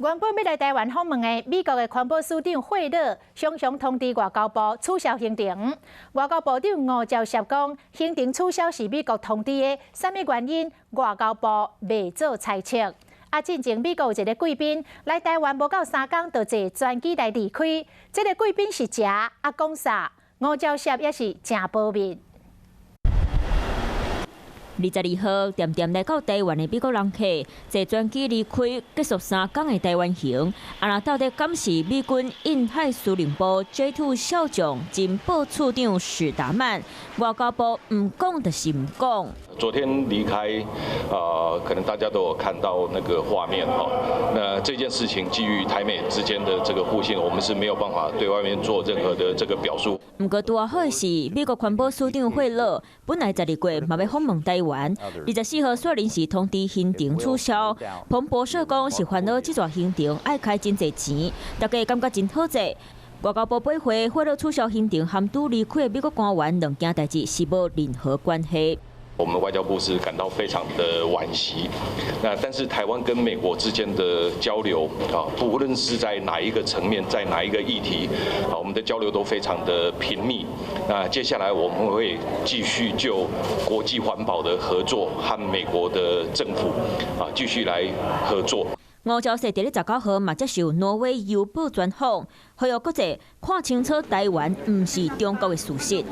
原本要来台湾访问的美国的环保署长惠勒，常常通知外交部取消行程。外交部长吴钊燮讲，行程取消是美国通知的，什么原因？外交部未做猜测。进前美国有一个贵宾来台湾，无到3天就坐专机来离开。这个贵宾是谁？讲啥？吴钊燮也是真保密。 22号，点点来到台湾的美国人客，坐专机离开，结束3天的台湾行。那到底感谢美军印太司令部 J2 少将兼部处长史达曼，外交部唔讲就是唔讲。昨天离开，可能大家都有看到那个画面哈。那这件事情基于台美之间的这个互信，我们是没有办法对外面做任何的这个表述。不过拄好的是，美国环保署长惠勒本来12月嘛要访问台湾，24号却临时通知行程取消。彭博社讲是烦恼这段行程爱开真侪钱，大家感觉真好济。外交部驳回惠勒取消行程，和拄离开的美国官员两件代志是无任何关系。 我们外交部是感到非常的惋惜，但是台湾跟美国之间的交流不论是在哪一个层面，在哪一个议题我们的交流都非常的频密。那接下来我们会继续就国际环保的合作和美国的政府继续来合作。 吴钊燮伫19号嘛接受挪威邮报专访，呼吁国际看清楚台湾唔是中国的事实。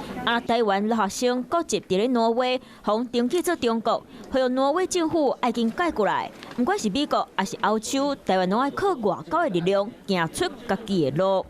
台湾留学生国籍伫挪威，互登记做中国，呼吁挪威政府爱紧改过来。不管是美国还是欧洲，台湾拢爱靠外交的力量，行出家己的路。